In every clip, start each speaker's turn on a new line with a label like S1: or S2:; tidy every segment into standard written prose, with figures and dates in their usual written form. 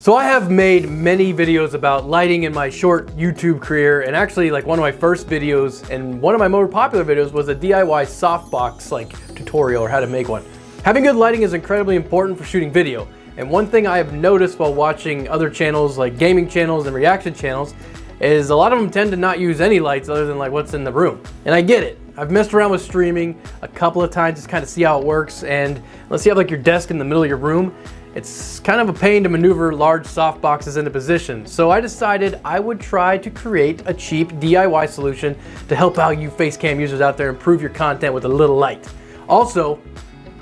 S1: So I have made many videos about lighting in my short YouTube career, and actually like one of my first videos and one of my more popular videos was a DIY softbox tutorial or how to make one. Having good lighting is incredibly important for shooting video, and one thing I have noticed while watching other channels like gaming channels and reaction channels is a lot of them tend to not use any lights other than like what's in the room. And I get it. I've messed around with streaming a couple of times just kind of see how it works, and let's see, you have like your desk in the middle of your room. It's kind of a pain to maneuver large soft boxes into position, so I decided I would try to create a cheap DIY solution to help out you facecam users out there improve your content with a little light. Also,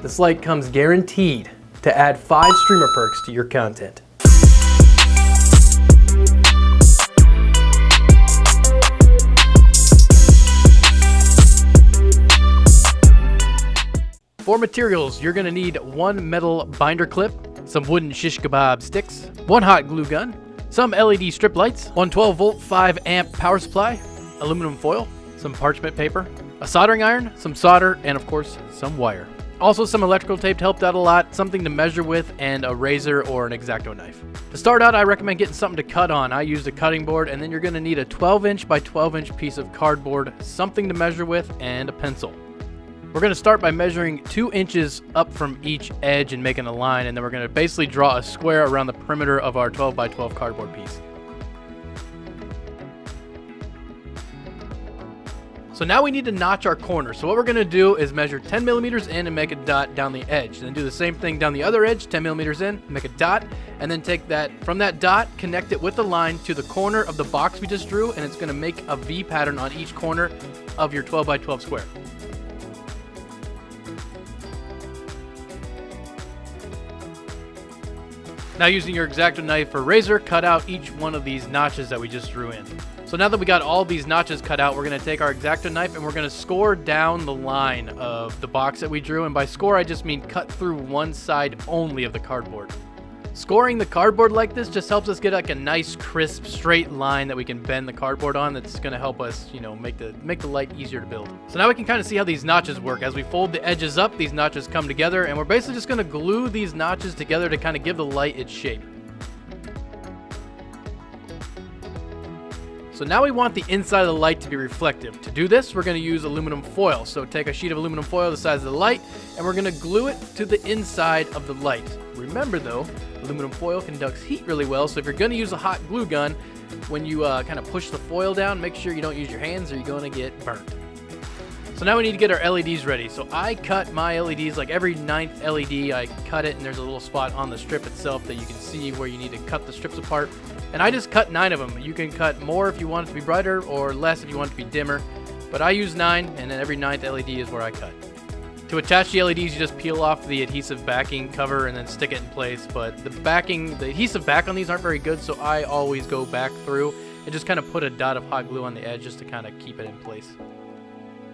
S1: this light comes guaranteed to add 5 streamer perks to your content. For materials, you're gonna need 1 metal binder clip, some wooden shish kebab sticks, 1 hot glue gun, some LED strip lights, 1 12-volt 5 amp power supply, aluminum foil, some parchment paper, a soldering iron, some solder, and of course, some wire. Also some electrical tape helped out a lot, something to measure with, and a razor or an X-Acto knife. To start out, I recommend getting something to cut on. I used a cutting board, and then you're gonna need a 12-inch by 12-inch piece of cardboard, something to measure with, and a pencil. We're going to start by measuring 2 inches up from each edge and making a line, and then we're going to basically draw a square around the perimeter of our 12 by 12 cardboard piece. So now we need to notch our corner. So what we're going to do is measure 10 millimeters in and make a dot down the edge. Then do the same thing down the other edge, 10 millimeters in, make a dot, and then take that from that dot, connect it with the line to the corner of the box we just drew, and it's going to make a V pattern on each corner of your 12 by 12 square. Now using your X-Acto knife or razor, cut out each one of these notches that we just drew in. So now that we got all these notches cut out, we're going to take our X-Acto knife and we're going to score down the line of the box that we drew. And by score, I just mean cut through one side only of the cardboard. Scoring the cardboard like this just helps us get like a nice, crisp, straight line that we can bend the cardboard on. That's going to help us, make the light easier to build. So now we can kind of see how these notches work. As we fold the edges up, these notches come together, and we're basically just going to glue these notches together to kind of give the light its shape. So now we want the inside of the light to be reflective. To do this, we're going to use aluminum foil. So take a sheet of aluminum foil the size of the light, and we're going to glue it to the inside of the light. Remember though, aluminum foil conducts heat really well, so if you're going to use a hot glue gun, when you kind of push the foil down, make sure you don't use your hands or you're going to get burnt. So now we need to get our LEDs ready. So I cut my LEDs, like every 9th LED, I cut it, and there's a little spot on the strip itself that you can see where you need to cut the strips apart. And I just cut 9 of them. You can cut more if you want it to be brighter, or less if you want it to be dimmer. But I use 9, and then every 9th LED is where I cut. To attach the LEDs, you just peel off the adhesive backing cover and then stick it in place. But the adhesive back on these aren't very good, so I always go back through and just kind of put a dot of hot glue on the edge just to kind of keep it in place.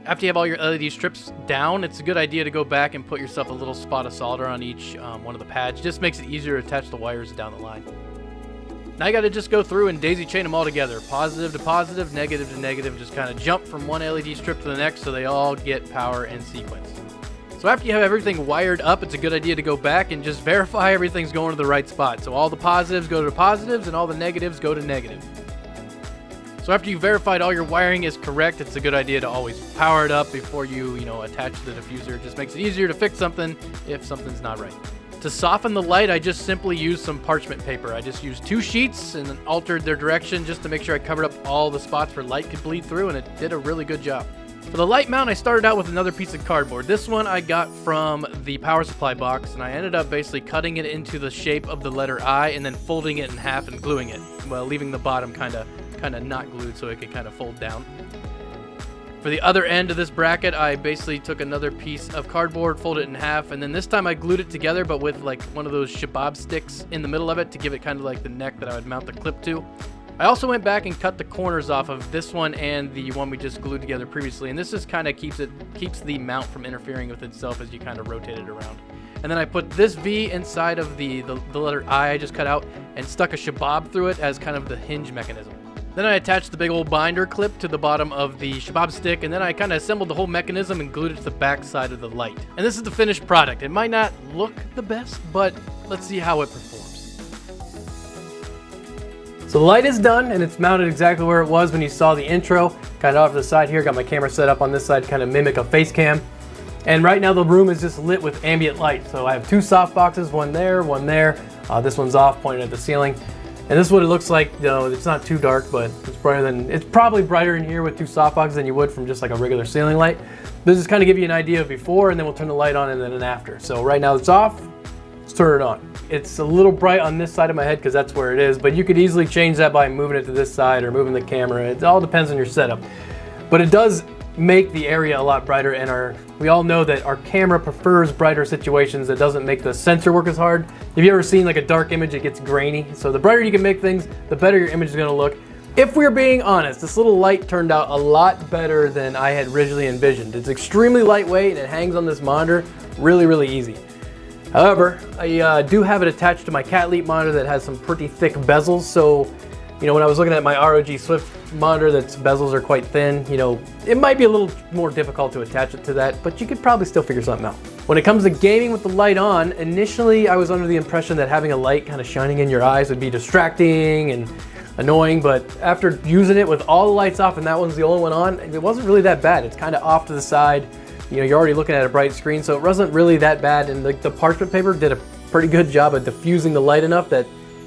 S1: After you have all your LED strips down, it's a good idea to go back and put yourself a little spot of solder on each one of the pads. It just makes it easier to attach the wires down the line. Now you got to just go through and daisy chain them all together. Positive to positive, negative to negative. Just kind of jump from one LED strip to the next so they all get power in sequence. So after you have everything wired up, it's a good idea to go back and just verify everything's going to the right spot. So all the positives go to positives and all the negatives go to negative. So after you've verified all your wiring is correct, it's a good idea to always power it up before you, attach the diffuser. It just makes it easier to fix something if something's not right. To soften the light, I just simply used some parchment paper. I just used 2 sheets and then altered their direction just to make sure I covered up all the spots where light could bleed through, and it did a really good job. For the light mount, I started out with another piece of cardboard. This one I got from the power supply box, and I ended up basically cutting it into the shape of the letter I and then folding it in half and gluing it, while leaving the bottom kind of not glued so it could kind of fold down. For the other end of this bracket, I basically took another piece of cardboard, folded it in half, and then this time I glued it together, but with like one of those kebab sticks in the middle of it to give it kind of like the neck that I would mount the clip to. I also went back and cut the corners off of this one and the one we just glued together previously, and this just kind of keeps the mount from interfering with itself as you kind of rotate it around. And then I put this V inside of the letter I just cut out and stuck a kebab through it as kind of the hinge mechanism. Then I attached the big old binder clip to the bottom of the kebab stick, and then I kind of assembled the whole mechanism and glued it to the back side of the light. And this is the finished product. It might not look the best, but let's see how it performs. So the light is done and it's mounted exactly where it was when you saw the intro. Kind of off to the side here, got my camera set up on this side to kind of mimic a face cam. And right now the room is just lit with ambient light. So I have two soft boxes, one there, one there. This one's off, pointed at the ceiling. And this is what it looks like. You know, it's not too dark, but it's probably brighter in here with two soft boxes than you would from just like a regular ceiling light. This is kind of give you an idea of before, and then we'll turn the light on and then an after. So right now it's off, let's turn it on. It's a little bright on this side of my head because that's where it is, but you could easily change that by moving it to this side or moving the camera. It all depends on your setup. But it does make the area a lot brighter, and we all know that our camera prefers brighter situations. That doesn't make the sensor work as hard. Have you ever seen like a dark image, it gets grainy? So the brighter you can make things, the better your image is gonna look. If we're being honest, this little light turned out a lot better than I had originally envisioned. It's extremely lightweight and it hangs on this monitor really, really easy. However, I do have it attached to my cat leap monitor that has some pretty thick bezels. So, you know, when I was looking at my ROG Swift monitor that's bezels are quite thin, you know, it might be a little more difficult to attach it to that, but you could probably still figure something out. When it comes to gaming with the light on, initially I was under the impression that having a light kind of shining in your eyes would be distracting and annoying, but after using it with all the lights off and that one's the only one on, it wasn't really that bad. It's kind of off to the side. You know, you're already looking at a bright screen, so it wasn't really that bad, and the parchment paper did a pretty good job of diffusing the light enough that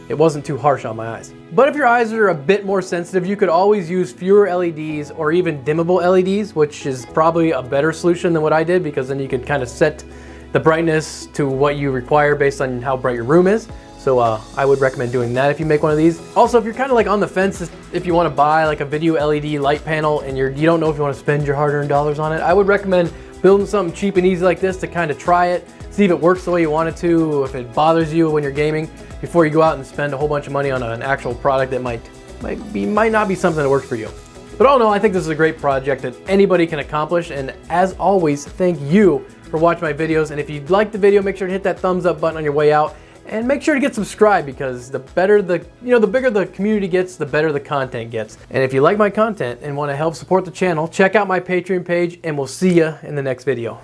S1: it wasn't too harsh on my eyes. But if your eyes are a bit more sensitive, you could always use fewer LEDs or even dimmable LEDs, which is probably a better solution than what I did, because then you could kind of set the brightness to what you require based on how bright your room is. So I would recommend doing that if you make one of these. Also, if you're kind of like on the fence, if you want to buy like a video LED light panel and you don't know if you want to spend your hard-earned dollars on it, I would recommend building something cheap and easy like this to kind of try it, see if it works the way you want it to, if it bothers you when you're gaming, before you go out and spend a whole bunch of money on an actual product that might not be something that works for you. But all in all, I think this is a great project that anybody can accomplish, and as always, thank you for watching my videos. And if you liked the video, make sure to hit that thumbs up button on your way out. And make sure to get subscribed, because the bigger the community gets, the better the content gets. And if you like my content and want to help support the channel, check out my Patreon page, and we'll see you in the next video.